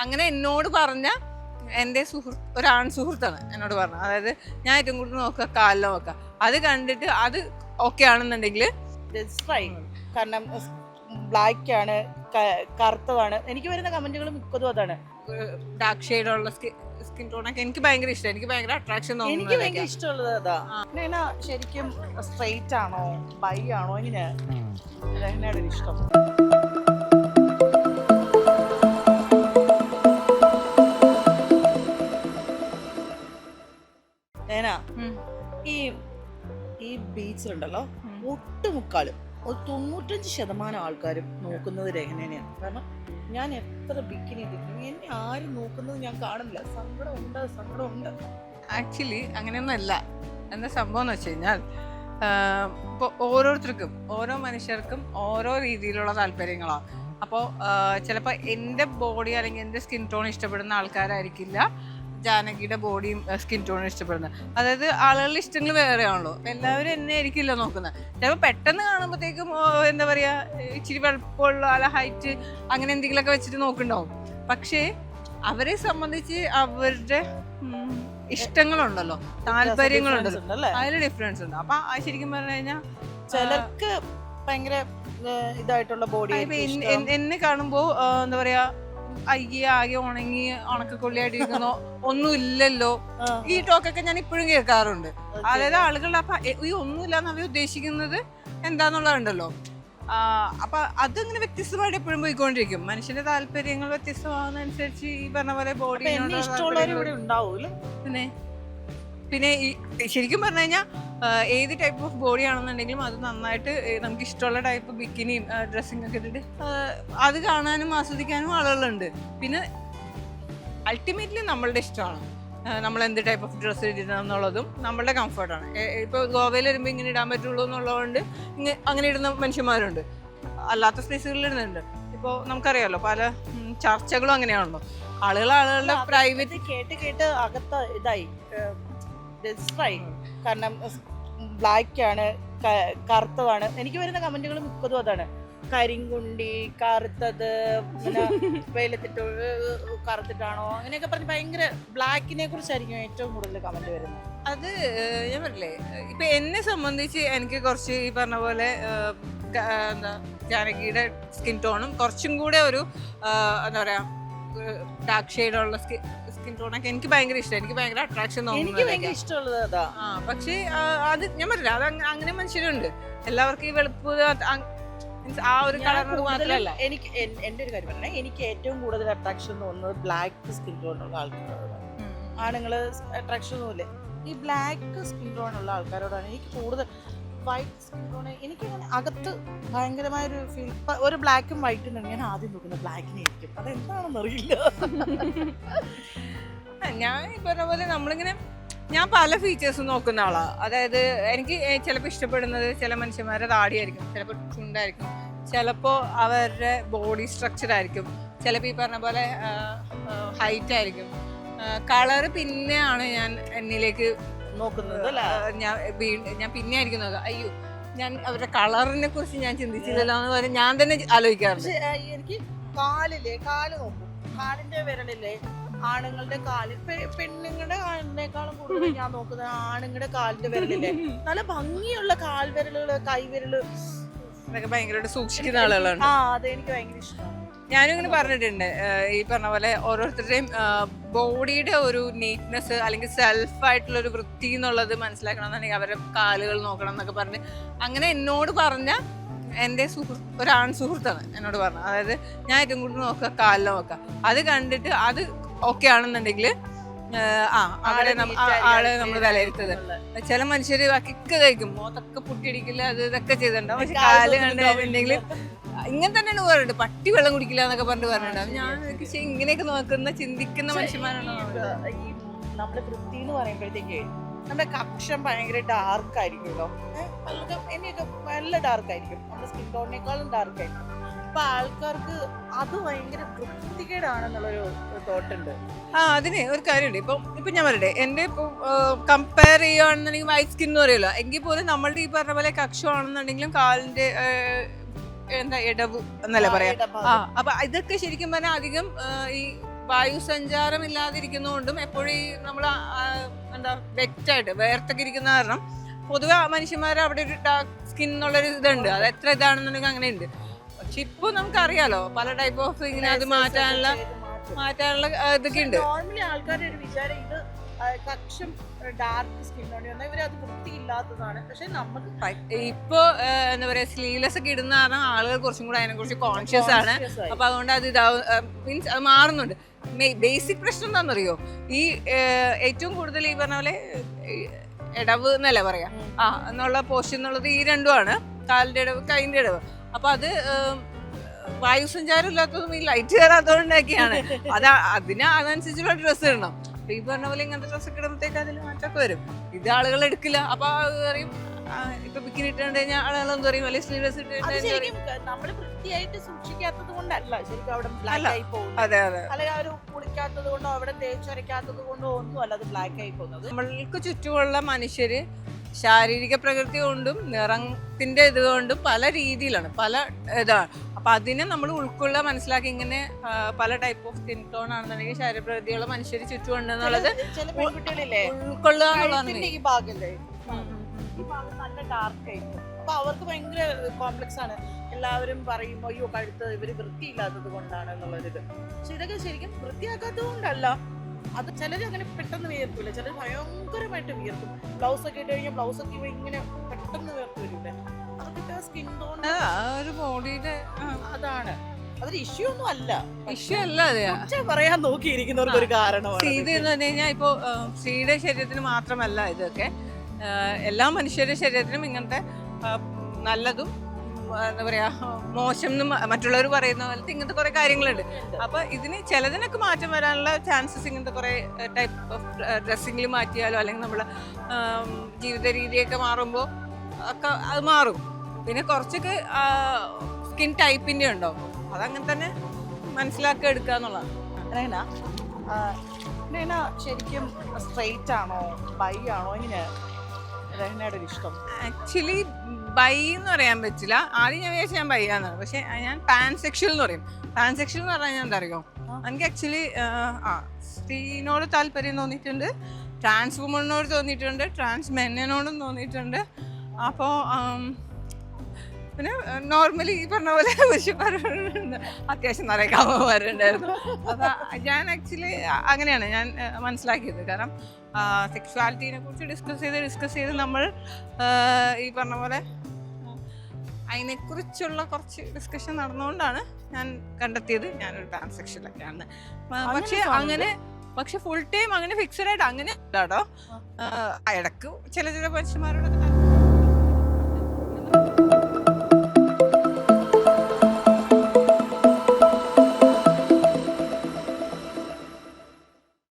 അങ്ങനെ എന്നോട് പറഞ്ഞ എൻ്റെ ഒരാൺ സുഹൃത്താണ് എന്നോട് പറഞ്ഞത്. അതായത് ഞാൻ ഏറ്റവും കൂടുതൽ നോക്കുക കാലിൽ നോക്കുക, അത് കണ്ടിട്ട് അത് ഓക്കെ ആണെന്നുണ്ടെങ്കിൽ കാരണം ബ്ലാക്ക് ആണ്, കറുത്തതാണ്. എനിക്ക് വരുന്ന കമന്റുകൾ മിക്കതും അതാണ്. ഡാർക്ക് ഷെയ്ഡുള്ള സ്കിൻ ടോണൊക്കെ എനിക്ക് ഭയങ്കര ഇഷ്ടമാണ്. എനിക്ക് ഭയങ്കര അട്രാക്ഷൻ എനിക്ക് ഭയങ്കര ഇഷ്ടമുള്ളത് അതാ. പിന്നെ ശരിക്കും സ്ട്രെയിറ്റ് ആണോ ബൈ ആണോ എങ്ങനെയാണ് ഇഷ്ടം? ഈ ഈ ബീച്ചിലുണ്ടല്ലോ ഒട്ടുമുക്കാലും 95% ആൾക്കാരും നോക്കുന്നത് രഹനയാണ്. കാരണം ഞാൻ എത്ര ബിക്കിനി ഇട്ടിട്ടും എന്നെ ആരും നോക്കുന്നത് ഞാൻ കാണില്ല. സങ്കടമുണ്ട്. ആക്ച്വലി അങ്ങനെയൊന്നുമല്ല. എന്താ സംഭവം എന്ന് വെച്ച് കഴിഞ്ഞാൽ ഇപ്പോൾ ഓരോരുത്തർക്കും ഓരോ മനുഷ്യർക്കും ഓരോ രീതിയിലുള്ള താല്പര്യങ്ങളാണ്. അപ്പോൾ ചിലപ്പോൾ എൻ്റെ ബോഡി അല്ലെങ്കിൽ എൻ്റെ സ്കിൻ ടോൺ ഇഷ്ടപ്പെടുന്ന ആൾക്കാരായിരിക്കില്ല ജാനകിയുടെ ബോഡിയും സ്കിൻ ടോണും ഇഷ്ടപ്പെടുന്നത്. അതായത് ആളുകളുടെ ഇഷ്ടങ്ങൾ വേറെയാണല്ലോ. എല്ലാവരും എന്നെ ആയിരിക്കില്ല നോക്കുന്നത്. ചിലപ്പോൾ പെട്ടെന്ന് കാണുമ്പോഴത്തേക്കും എന്താ പറയുക, ഇച്ചിരി വലുപ്പമുള്ള അല്ല ഹൈറ്റ് അങ്ങനെ എന്തെങ്കിലുമൊക്കെ വെച്ചിട്ട് നോക്കുന്നുണ്ടാവും. പക്ഷേ അവരെ സംബന്ധിച്ച് അവരുടെ ഇഷ്ടങ്ങളുണ്ടല്ലോ, താല്പര്യങ്ങളുണ്ടല്ലോ, അതിൽ ഡിഫറൻസ് ഉണ്ട്. അപ്പൊ ശരിക്കും പറഞ്ഞു കഴിഞ്ഞാൽ ചിലർക്ക് ഭയങ്കര ഇതായിട്ടുള്ള ബോഡി എന്നെ കാണുമ്പോ എന്താ പറയാ, അയ്യേ ആകെ ഉണങ്ങി ഉണക്കക്കൊള്ളിയായിട്ടിരിക്കുന്നോ ഒന്നും ഇല്ലല്ലോ, ഈ ടോക്കൊക്കെ ഞാൻ ഇപ്പോഴും കേൾക്കാറുണ്ട്. അതായത് ആളുകൾ അപ്പൊ ഈ ഒന്നുമില്ലാന്ന് അവർ ഉദ്ദേശിക്കുന്നത് എന്താന്നുള്ളതുണ്ടല്ലോ. അപ്പൊ അതിങ്ങനെ വ്യത്യസ്തമായിട്ട് എപ്പോഴും പോയിക്കൊണ്ടിരിക്കും. മനുഷ്യന്റെ താല്പര്യങ്ങൾ വ്യത്യസ്തമാകുന്നതനുസരിച്ച് ഈ പറഞ്ഞ പോലെ ബോഡി പിന്നെ ശരിക്കും പറഞ്ഞു കഴിഞ്ഞാൽ ഏത് ടൈപ്പ് ഓഫ് ബോഡി ആണെന്നുണ്ടെങ്കിലും അത് നന്നായിട്ട് നമുക്ക് ഇഷ്ടമുള്ള ടൈപ്പ് ബിക്കിനിയും ഡ്രസ്സിങ് ഒക്കെ ഇട്ടിട്ട് അത് കാണാനും ആസ്വദിക്കാനും ആളുകളുണ്ട്. പിന്നെ അൾട്ടിമേറ്റ്ലി നമ്മളുടെ ഇഷ്ടമാണ് നമ്മൾ എന്ത് ടൈപ്പ് ഓഫ് ഡ്രസ്സ് ഇടണം എന്നുള്ളതും നമ്മളുടെ കംഫർട്ടാണ്. ഇപ്പോൾ ഗോവയിൽ വരുമ്പോൾ ഇങ്ങനെ ഇടാൻ പറ്റുള്ളൂ എന്നുള്ളതുകൊണ്ട് അങ്ങനെ ഇടുന്ന മനുഷ്യന്മാരുണ്ട്, അല്ലാത്ത സ്പേസുകളിൽ ഇടുന്നുണ്ട്. ഇപ്പോൾ നമുക്കറിയാമല്ലോ പല ചർച്ചകളും അങ്ങനെയാണല്ലോ. ആളുകളുടെ പ്രൈവറ്റ് കേട്ട് അകത്ത് ഇതായി കാരണം ബ്ലാക്ക് ആണ്, കറുത്തതാണ്. എനിക്ക് വരുന്ന കമന്റുകൾ മിക്കതും അതാണ്. കരിങ്കുണ്ടി, കറുത്തത്, പിന്നെ വെയിലത്തിട്ട് കറുത്തിട്ടാണോ അങ്ങനെയൊക്കെ പറഞ്ഞ് ഭയങ്കര ബ്ലാക്കിനെ കുറിച്ചായിരിക്കും ഏറ്റവും കൂടുതൽ കമന്റ് വരുന്നത്. അത് ഞാൻ പറഞ്ഞില്ലേ, ഇപ്പൊ എന്നെ സംബന്ധിച്ച് എനിക്ക് കുറച്ച് ഈ പറഞ്ഞ പോലെ എന്താ ജാനകിയുടെ സ്കിൻ ടോണും കുറച്ചും കൂടെ ഒരു എന്താ പറയാ ഡാർക്ക് ഷെയ്ഡുള്ള സ്കിൻ ടോണൊക്കെ എനിക്ക് ഭയങ്കര ഇഷ്ടമാണ്. എനിക്ക് ഭയങ്കര അട്രാക്ഷൻ ഇഷ്ടമുള്ളത്. പക്ഷേ അത് ഞാൻ പറഞ്ഞില്ല, അത് അങ്ങനെ മനുഷ്യരുണ്ട്. എല്ലാവർക്കും ഈ വെളുപ്പ് ആ ഒരു കളറിനോട് മാത്രമല്ല. എനിക്ക് എൻ്റെ ഒരു കാര്യം പറഞ്ഞാൽ എനിക്ക് ഏറ്റവും കൂടുതൽ അട്രാക്ഷൻ തോന്നുന്നത് ബ്ലാക്ക് സ്കിൻ ടോണുള്ള ആൾക്കാരോടാണ്. ആണുങ്ങള് അട്രാക്ഷൻ ഒന്നുമില്ല, ഈ ബ്ലാക്ക് സ്കിൻ ടോണുള്ള ആൾക്കാരോടാണ് എനിക്ക് കൂടുതൽ. വൈറ്റ് സ്കിൻ ടോൺ എനിക്കങ്ങനെ അകത്ത് ഭയങ്കരമായൊരു ഫീൽ. ഒരു ബ്ലാക്കും വൈറ്റും തന്നെ ഞാൻ ആദ്യം നോക്കുന്നത് ബ്ലാക്കിനെ ആയിരിക്കും. അതെന്താണെന്ന് അറിയില്ല. ഞാൻ ഈ പറഞ്ഞ പോലെ നമ്മളിങ്ങനെ ഞാൻ പല ഫീച്ചേഴ്സും നോക്കുന്ന ആളാണ്. അതായത് എനിക്ക് ചിലപ്പോൾ ഇഷ്ടപ്പെടുന്നത് ചില മനുഷ്യന്മാരുടെ താടിയായിരിക്കും, ചിലപ്പോൾ ചുണ്ടായിരിക്കും, ചിലപ്പോൾ അവരുടെ ബോഡി സ്ട്രക്ചർ ആയിരിക്കും, ചിലപ്പോൾ ഈ പറഞ്ഞ പോലെ ഹൈറ്റ് ആയിരിക്കും. കളറ് പിന്നെയാണ് ഞാൻ എന്നിലേക്ക് നോക്കുന്നത്. ഞാൻ പിന്നെ ആയിരിക്കും നോക്കുക, അയ്യോ ഞാൻ അവരുടെ കളറിനെ കുറിച്ച് ഞാൻ ചിന്തിച്ചില്ലല്ലോ എന്ന് പറഞ്ഞ് ഞാൻ തന്നെ ആലോചിക്കാറുണ്ട്. എനിക്ക് കാല് നോക്കും, കാലിന്റെ വിരലില്ലേ, ആണുങ്ങളുടെ കാലിൽ പെണ്ണുങ്ങളുടെ കാലിനേക്കാളും കൂടുതൽ ഞാൻ നോക്കുന്നത് ആണുങ്ങളുടെ കാലിന്റെ വിരലില്ലേ, നല്ല ഭംഗിയുള്ള കാൽവിരലുകള്, കൈവിരല്, അതൊക്കെ ഭയങ്കരമായിട്ട് സൂക്ഷിക്കുന്ന ആളുകളാണ്. അതെനിക്ക് ഭയങ്കര ഇഷ്ടമാണ്. ഞാനും ഇങ്ങനെ പറഞ്ഞിട്ടുണ്ട്, ഈ പറഞ്ഞ പോലെ ഓരോരുത്തരുടെയും ബോഡിയുടെ ഒരു നീറ്റ്നെസ് അല്ലെങ്കിൽ സെൽഫായിട്ടുള്ള ഒരു വൃത്തി എന്നുള്ളത് മനസ്സിലാക്കണമെന്നുണ്ടെങ്കിൽ അവരുടെ കാലുകൾ നോക്കണം എന്നൊക്കെ പറഞ്ഞ് അങ്ങനെ എന്നോട് പറഞ്ഞ എൻ്റെ ഒരാൺ സുഹൃത്താണ് എന്നോട് പറഞ്ഞത്. അതായത് ഞാൻ ഏറ്റവും കൂടുതൽ നോക്കുക കാലിൽ നോക്കുക, അത് കണ്ടിട്ട് അത് ഓക്കെ ആണെന്നുണ്ടെങ്കിൽ ആളെ നമ്മൾ വിലയിരുത്തത്. ചില മനുഷ്യര് കിക്ക് കഴിക്കും, മോത്തൊക്കെ പൊട്ടിയടിക്കില്ല, അത് ഇതൊക്കെ ചെയ്തിട്ടുണ്ടാവും. പക്ഷെ കാല് കണ്ടിട്ടുണ്ടെങ്കിൽ ഇങ്ങനെ തന്നെയാണ് പറയുന്നത്, പട്ടി വെള്ളം കുടിക്കില്ല എന്നൊക്കെ പറഞ്ഞിട്ട് പറഞ്ഞിട്ടുണ്ടാവും. ഞാൻ ഇങ്ങനെയൊക്കെ നോക്കുന്ന ചിന്തിക്കുന്ന മനുഷ്യന്മാരാണ്. ഈ നമ്മുടെ വൃത്തി എന്ന് പറയുമ്പോഴത്തേക്ക് നമ്മുടെ കക്ഷം ഭയങ്കര ഡാർക്ക് ആയിരിക്കുമല്ലോ, എന്നെയൊക്കെ നല്ല ഡാർക്ക് ആയിരിക്കും, നമ്മുടെ സ്കിൻ ടോണിനേക്കാളും ഡാർക്ക് ആയിരിക്കും. അപ്പൊ ആൾക്കാർക്ക് അത് ഭയങ്കര വൃത്തികേടാണെന്നുള്ളൊരു തോട്ടുണ്ട്. അതിന് ഒരു കാര്യമുണ്ട്. ഇപ്പൊ ഞാൻ പറയട്ടെ, എന്റെ ഇപ്പൊ കമ്പയർ ചെയ്യുകയാണെന്നുണ്ടെങ്കിൽ വൈറ്റ് സ്കിൻ എന്ന് പറയുമല്ലോ, എങ്കിൽ പോലും നമ്മളുടെ ഈ പറഞ്ഞ പോലെ കക്ഷമാണെന്നുണ്ടെങ്കിലും കാലിന്റെ എന്താ ഇടവ് എന്നല്ലേ പറയാ. അപ്പൊ ഇതൊക്കെ ശരിക്കും പറഞ്ഞാൽ അധികം ഈ വായു സഞ്ചാരം ഇല്ലാതിരിക്കുന്നതുകൊണ്ടും എപ്പോഴും നമ്മൾ എന്താ വെറ്റായിട്ട് വേർത്തൊക്കെ ഇരിക്കുന്ന കാരണം പൊതുവെ മനുഷ്യന്മാർ അവിടെ ഒരു ഡാർക്ക് സ്കിൻ എന്നുള്ളൊരു ഇതുണ്ട്. അത് എത്ര ഇതാണെന്നുണ്ടെങ്കിൽ അങ്ങനെ ഉണ്ട്. പക്ഷെ ഇപ്പൊ നമുക്കറിയാലോ പല ടൈപ്പ് ഓഫ് ഇങ്ങനെ അത് മാറ്റാനുള്ള ഇതൊക്കെ ഉണ്ട്. നോർമലി ആൾക്കാരുടെ ഒരു വിചാരം ഇത് കക്ഷം ഡാർക്ക് സ്കിന്നോട് ഇവരത് വൃത്തിയില്ലാത്തതാണ്. പക്ഷെ നമുക്ക് ഇപ്പൊ എന്താ പറയാ സ്ലീവ്ലെസ് ഒക്കെ ഇടുന്ന കാരണം ആളുകൾ കുറച്ചും കൂടെ അതിനെ കുറിച്ച് കോൺഷ്യസ് ആണ്. അപ്പൊ അതുകൊണ്ട് അത് മീൻസ് അത് മാറുന്നുണ്ട്. ബേസിക് പ്രശ്നം എന്താണെന്നറിയോ, ഈ ഏറ്റവും കൂടുതൽ ഈ പറഞ്ഞ പോലെ ഇടവ് എന്നല്ലേ പറയാ എന്നുള്ള പോഷൻ എന്നുള്ളത് ഈ രണ്ടുമാണ്, കാലിന്റെ ഇടവ് കൈന്റെ ഇടവ്. അപ്പൊ അത് വായു സഞ്ചാരം ഇല്ലാത്തതും ഈ ലൈറ്റ് കയറാത്തതുകൊണ്ടൊക്കെയാണ്. അതനുസരിച്ചുള്ള ഡ്രസ്സ് ഇടണം. ഈ പറഞ്ഞ പോലെ ഇങ്ങനത്തെ ഡ്രസ്സൊക്കെ ഇടുമ്പോഴത്തേക്ക് അതിൽ മാറ്റമൊക്കെ വരും. ഇത് ആളുകൾ എടുക്കില്ല. അപ്പൊ പറയും ഇപ്പൊ ബിക്കിനി ഇട്ടുകൊണ്ട് കഴിഞ്ഞാൽ ആളുകൾ എന്ത് പറയും, അല്ലെങ്കിൽ സ്ലീവ്ലെസ് ഇട്ട് നമ്മള് വൃത്തിയായിട്ട് സൂക്ഷിക്കാത്തത് കൊണ്ടല്ല ശരിക്കും അവിടെ ബ്ലാക്ക് ആയി പോകുന്നത്. അതെ അതെ, അല്ലെങ്കിൽ ആ ഒരു കുളിക്കാത്തത് കൊണ്ടോ അവിടെ തേച്ചരയ്ക്കാത്തത് കൊണ്ടോ ഒന്നും അല്ല അത് ബ്ലാക്ക് ആയി പോകുന്നത്. നമ്മൾക്ക് ചുറ്റുമുള്ള മനുഷ്യര് ശാരീരിക പ്രകൃതി കൊണ്ടും നിറത്തിന്റെ ഇതുകൊണ്ടും പല രീതിയിലാണ്, പല ഇതാണ്. അപ്പൊ അതിനെ നമ്മൾ മനസ്സിലാക്കി ഇങ്ങനെ പല ടൈപ്പ് ഓഫ് സ്കിൻ ടോൺ ആണെന്നുണ്ടെങ്കിൽ ശരീരപ്രകൃതിയുള്ള മനുഷ്യർ ചുറ്റുമുണ്ടെന്നുള്ളത് ഉൾക്കൊള്ളുക എന്നുള്ളതാണ്. ഈ ഭാഗല്ലേ ഈ ഭാഗം നല്ല ഡാർക്ക് ആയിരിക്കും. അപ്പൊ അവർക്ക് ഭയങ്കര കോംപ്ലക്സ് ആണ്. എല്ലാവരും പറയും അയ്യോ കഴുത്ത് ഇവര് വൃത്തിയില്ലാത്തത് കൊണ്ടാണ് എന്നുള്ളൊരിത്. പക്ഷെ ഇതൊക്കെ ശരിക്കും വൃത്തിയാക്കാത്തത് കൊണ്ടല്ല. അത് ചിലര് അങ്ങനെ പെട്ടെന്ന് വിയർക്കില്ല, ചിലർ ഭയങ്കരമായിട്ട് വിയർക്കും. ബ്ലൗസ് ഒക്കെ ഇട്ട് കഴിഞ്ഞാൽ ബ്ലൗസ് ഒക്കെ ഇങ്ങനെ പെട്ടെന്ന് വിയർത്ത് വരില്ലേ. അതൊക്കെ സ്കിൻ ടോൺ ഒരു ബോഡിയുടെ അതാണ്. അതൊരു ഇഷ്യൂ ഒന്നും അല്ല. ഇഷ്യൂ അല്ല, അതെ പറയാൻ നോക്കിയിരിക്കുന്നവർക്ക് ഒരു കാരണമാണ്. ഇത് എന്ന് പറഞ്ഞു കഴിഞ്ഞാൽ ഇപ്പൊ സ്ത്രീയുടെ ശരീരത്തിന് മാത്രമല്ല ഇതൊക്കെ, എല്ലാ മനുഷ്യരുടെ ശരീരത്തിനും ഇങ്ങനത്തെ നല്ലതും എന്താ പറയാ മോശം മറ്റുള്ളവർ പറയുന്ന പോലത്തെ ഇങ്ങനത്തെ കുറെ കാര്യങ്ങളുണ്ട്. അപ്പൊ ഇതിന് ചിലതിനൊക്കെ മാറ്റം വരാനുള്ള ചാൻസസ് ഇങ്ങനത്തെ കുറെ ടൈപ്പ് ഓഫ് ഡ്രസ്സിങ്ങിൽ മാറ്റിയാലോ അല്ലെങ്കിൽ നമ്മളെ ജീവിത രീതിയൊക്കെ മാറുമ്പോൾ ഒക്കെ അത് മാറും. പിന്നെ കുറച്ചൊക്കെ സ്കിൻ ടൈപ്പിന്റെ ഉണ്ടാവും, അതങ്ങനെ തന്നെ മനസ്സിലാക്കി എടുക്കുക എന്നുള്ളതാണ്. ശരിക്കും സ്ട്രെയിറ്റ് ആണോ ബൈ ആണോ എങ്ങനെയാണ് ഇഷ്ടം? ആക്ച്വലി ബൈ എന്ന് പറയാൻ പറ്റില്ല. ആദ്യം ഞാൻ വിചാരിച്ചു ഞാൻ ബൈ ആണെന്നാണ്, പക്ഷെ ഞാൻ പാൻസെക്ഷൽ എന്ന് പറയും. പാൻസെക്ഷൽ എന്ന് പറഞ്ഞാൽ ഞാൻ എന്താ അറിയോ, എനിക്ക് ആക്ച്വലി സ്ത്രീനോട് താല്പര്യം തോന്നിയിട്ടുണ്ട്, ട്രാൻസ് വുമണിനോട് തോന്നിയിട്ടുണ്ട്, ട്രാൻസ് മെന്നിനോടും തോന്നിയിട്ടുണ്ട്. അപ്പോൾ പിന്നെ നോർമലി ഈ പറഞ്ഞ പോലെ പുരുഷന്മാരുണ്ട്, അത്യാവശ്യം നിറയെ കാമന്മാരുണ്ടായിരുന്നു. അപ്പം ഞാൻ ആക്ച്വലി അങ്ങനെയാണ് ഞാൻ മനസ്സിലാക്കിയത്. കാരണം സെക്സ്വാലിറ്റീനെ കുറിച്ച് ഡിസ്കസ് ചെയ്ത് നമ്മൾ ഈ പറഞ്ഞ പോലെ അതിനെക്കുറിച്ചുള്ള കുറച്ച് ഡിസ്കഷൻ നടന്നുകൊണ്ടാണ് ഞാൻ കണ്ടെത്തിയത് ഞാനൊരു ട്രാൻസാക്ഷനിലൊക്കെയാണ്. പക്ഷെ ഫുൾ ടൈം അങ്ങനെ ഫിക്സഡ് ആയിട്ട് അങ്ങനെ ഇല്ലാട്ടോ. ഇടക്ക് ചില മനുഷ്യന്മാരോടൊക്കെ